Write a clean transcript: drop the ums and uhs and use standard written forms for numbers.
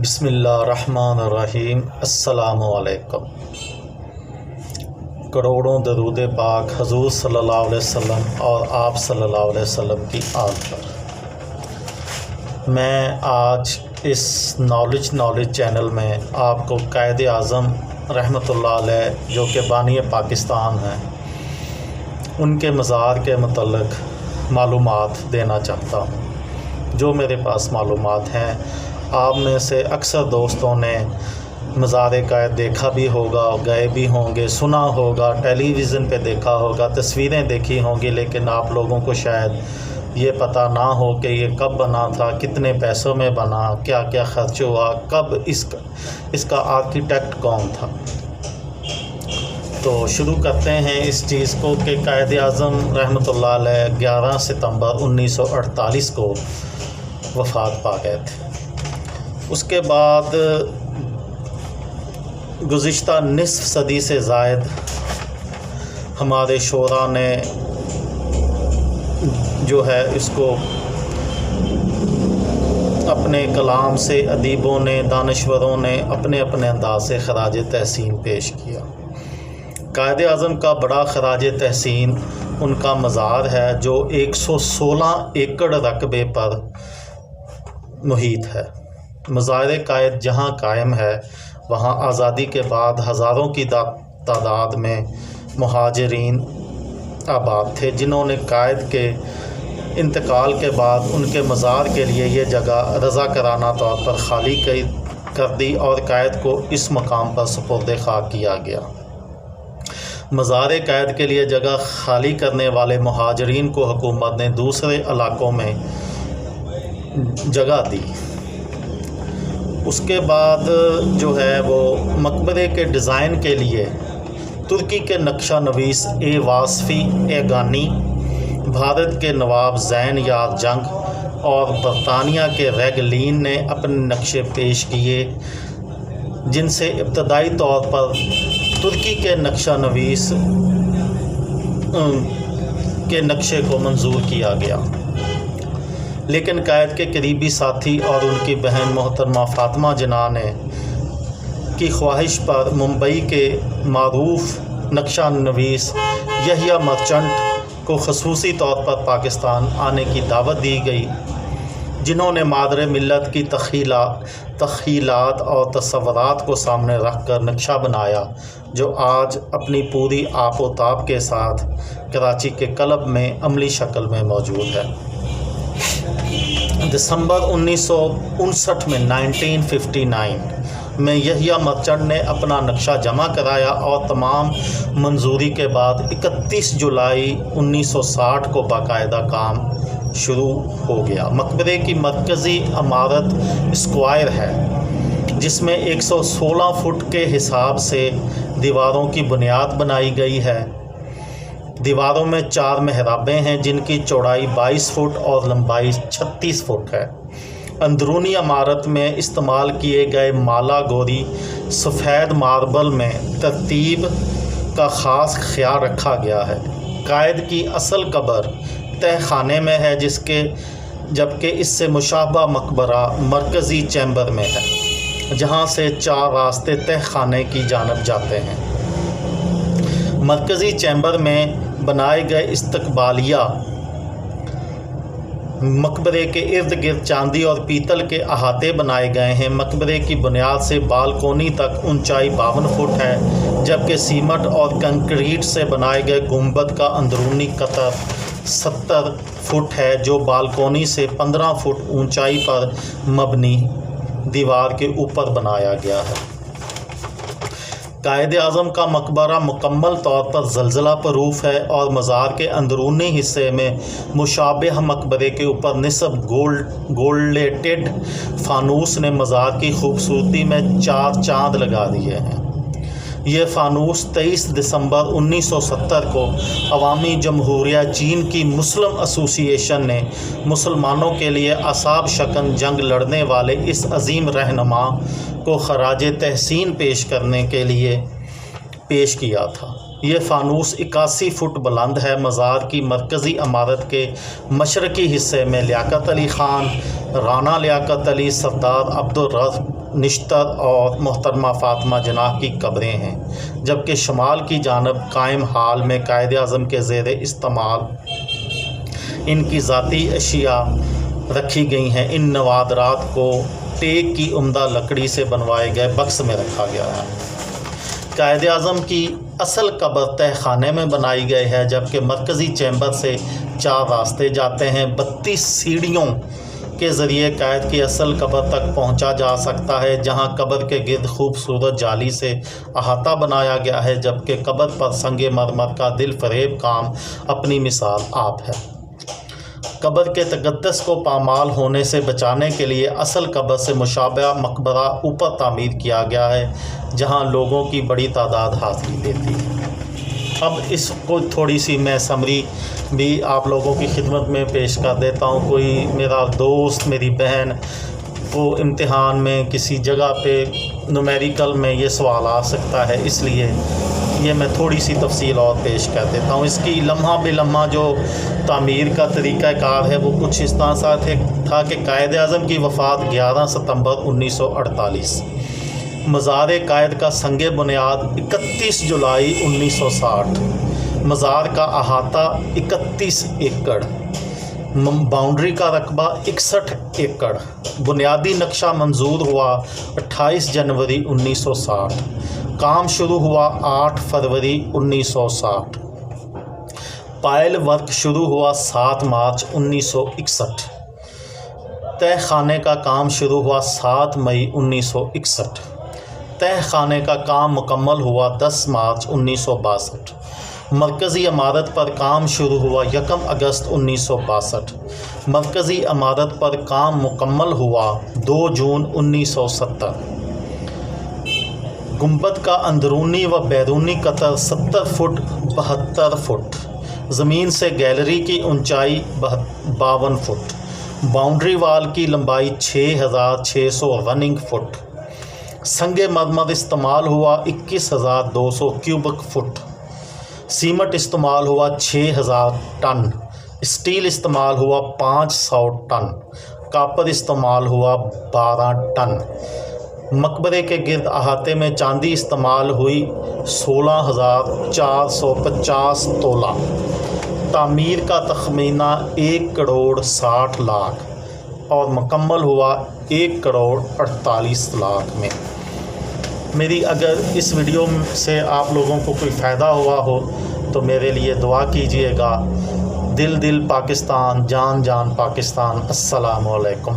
بسم اللہ الرحمن الرحیم۔ السلام علیکم۔ کروڑوں درود پاک حضور صلی اللہ علیہ وسلم اور آپ صلی اللہ علیہ وسلم کی آل پر۔ میں آج اس نالج چینل میں آپ کو قائد اعظم رحمۃ اللہ علیہ جو کہ بانی پاکستان ہیں ان کے مزار کے متعلق معلومات دینا چاہتا ہوں۔ جو میرے پاس معلومات ہیں، آپ میں سے اکثر دوستوں نے مزار قائد دیکھا بھی ہوگا، گئے بھی ہوں گے، سنا ہوگا، ٹیلی ویژن پہ دیکھا ہوگا، تصویریں دیکھی ہوں گی، لیکن آپ لوگوں کو شاید یہ پتہ نہ ہو کہ یہ کب بنا تھا، کتنے پیسوں میں بنا، کیا کیا خرچ ہوا، کب اس کا آرکیٹیکٹ کون تھا۔ تو شروع کرتے ہیں اس چیز کو کہ قائد اعظم رحمۃ اللہ علیہ 11 ستمبر 1948 کو وفات پا گئے تھے۔ اس کے بعد گزشتہ نصف صدی سے زائد ہمارے شعراء نے جو ہے اس کو اپنے کلام سے، ادیبوں نے، دانشوروں نے اپنے انداز سے خراج تحسین پیش کیا۔ قائد اعظم کا بڑا خراج تحسین ان کا مزار ہے جو 116 ایکڑ رقبے پر محیط ہے۔ مزار قائد جہاں قائم ہے وہاں آزادی کے بعد ہزاروں کی تعداد میں مہاجرین آباد تھے، جنہوں نے قائد کے انتقال کے بعد ان کے مزار کے لیے یہ جگہ رضاکارانہ طور پر خالی کر دی اور قائد کو اس مقام پر سپرد خاک کیا گیا۔ مزار قائد کے لیے جگہ خالی کرنے والے مہاجرین کو حکومت نے دوسرے علاقوں میں جگہ دی۔ اس کے بعد جو ہے وہ مقبرے کے ڈیزائن کے لیے ترکی کے نقشہ نویس واصفی ایگانی، بھارت کے نواب زین یار جنگ اور برطانیہ کے ریگلین نے اپنے نقشے پیش کیے، جن سے ابتدائی طور پر ترکی کے نقشہ نویس کے نقشے کو منظور کیا گیا، لیکن قائد کے قریبی ساتھی اور ان کی بہن محترمہ فاطمہ جناح نے کی خواہش پر ممبئی کے معروف نقشہ نویس یحییٰ مرچنٹ کو خصوصی طور پر پاکستان آنے کی دعوت دی گئی، جنہوں نے مادر ملت کی تخیلات اور تصورات کو سامنے رکھ کر نقشہ بنایا، جو آج اپنی پوری آب و تاب کے ساتھ کراچی کے کلب میں عملی شکل میں موجود ہے۔ دسمبر 1959 میں 1959 میں یحییٰ مرچنٹ نے اپنا نقشہ جمع کرایا اور تمام منظوری کے بعد 31 جولائی 1960 کو باقاعدہ کام شروع ہو گیا۔ مقبرے کی مرکزی عمارت اسکوائر ہے، جس میں 116 فٹ کے حساب سے دیواروں کی بنیاد بنائی گئی ہے۔ دیواروں میں 4 محرابیں ہیں جن کی چوڑائی 22 فٹ اور لمبائی 36 فٹ ہے۔ اندرونی عمارت میں استعمال کیے گئے مالا گوری سفید ماربل میں ترتیب کا خاص خیال رکھا گیا ہے۔ قائد کی اصل قبر تہ خانے میں ہے، جبکہ اس سے مشابہ مقبرہ مرکزی چیمبر میں ہے، جہاں سے 4 راستے تہ خانے کی جانب جاتے ہیں۔ مرکزی چیمبر میں بنائے گئے استقبالیہ مقبرے کے ارد گرد چاندی اور پیتل کے احاطے بنائے گئے ہیں۔ مقبرے کی بنیاد سے بالکونی تک اونچائی 52 فٹ ہے، جبکہ سیمنٹ اور کنکریٹ سے بنائے گئے گنبد کا اندرونی قطر 70 فٹ ہے، جو بالکونی سے 15 فٹ اونچائی پر مبنی دیوار کے اوپر بنایا گیا ہے۔ قائد اعظم کا مقبرہ مکمل طور پر زلزلہ پروف ہے اور مزار کے اندرونی حصے میں مشابہ مقبرے کے اوپر نصب گولڈیٹڈ فانوس نے مزار کی خوبصورتی میں 4 چاند لگا دیے ہیں۔ یہ فانوس 23 دسمبر 1970 کو عوامی جمہوریہ چین کی مسلم ایسوسی ایشن نے مسلمانوں کے لیے اعصاب شکن جنگ لڑنے والے اس عظیم رہنما کو خراج تحسین پیش کرنے کے لیے پیش کیا تھا۔ یہ فانوس 81 فٹ بلند ہے۔ مزار کی مرکزی عمارت کے مشرقی حصے میں لیاقت علی خان، رانا لیاقت علی، سردار نشتر اور محترمہ فاطمہ جناح کی قبریں ہیں، جبکہ شمال کی جانب قائم حال میں قائد اعظم کے زیر استعمال ان کی ذاتی اشیاء رکھی گئی ہیں۔ ان نوادرات کو ٹیک کی عمدہ لکڑی سے بنوائے گئے بکس میں رکھا گیا ہے۔ قائد اعظم کی اصل قبر تہ خانے میں بنائی گئی ہے، جبکہ مرکزی چیمبر سے 4 راستے جاتے ہیں۔ 32 سیڑھیوں کے ذریعے قائد کی اصل قبر تک پہنچا جا سکتا ہے، جہاں قبر کے گرد خوبصورت جالی سے احاطہ بنایا گیا ہے، جبکہ قبر پر سنگ مرمر کا دل فریب کام اپنی مثال آپ ہے۔ قبر کے تقدس کو پامال ہونے سے بچانے کے لیے اصل قبر سے مشابہ مقبرہ اوپر تعمیر کیا گیا ہے، جہاں لوگوں کی بڑی تعداد حاضری دیتی ہے۔ اب اس کو تھوڑی سی میں سمری بھی آپ لوگوں کی خدمت میں پیش کر دیتا ہوں۔ کوئی میرا دوست، میری بہن کو امتحان میں کسی جگہ پہ نومیریکل میں یہ سوال آ سکتا ہے، اس لیے یہ میں تھوڑی سی تفصیل اور پیش کر دیتا ہوں۔ اس کی لمحہ بہ لمحہ جو تعمیر کا طریقہ کار ہے وہ کچھ اس طرح سا تھا کہ قائد اعظم کی وفات 11 ستمبر 1948، مزار قائد کا سنگ بنیاد 31 جولائی 1960، مزار کا احاطہ 31 ایکڑ، باؤنڈری کا رقبہ 61 ایکڑ، بنیادی نقشہ منظور ہوا 28 جنوری 1960، کام شروع ہوا 8 فروری 1960، پائل ورک شروع ہوا 7 مارچ 1961، تہ خانے کا کام شروع ہوا 7 مئی 1961، تہ خانے کا کام مکمل ہوا 10 مارچ 1962، مرکزی عمارت پر کام شروع ہوا 1 اگست 1962، مرکزی عمارت پر کام مکمل ہوا 2 جون 1970، گنبد کا اندرونی و بیرونی قطر 70 فٹ 72 فٹ، زمین سے گیلری کی اونچائی 52 فٹ، باؤنڈری وال کی لمبائی 6600 رننگ فٹ، سنگ مرمر استعمال ہوا 21,200 کیوبک فٹ، سیمٹ استعمال ہوا 6000 ٹن، اسٹیل استعمال ہوا 500 ٹن، کاپر استعمال ہوا 12 ٹن، مقبرے کے گرد احاطے میں چاندی استعمال ہوئی 16,450 تولہ، تعمیر کا تخمینہ 1 کروڑ 60 لاکھ اور مکمل ہوا 1 کروڑ 48 لاکھ میں۔ میری اگر اس ویڈیو سے آپ لوگوں کو کوئی فائدہ ہوا ہو تو میرے لیے دعا کیجیے گا۔ دل پاکستان، جان پاکستان۔ السلام علیکم۔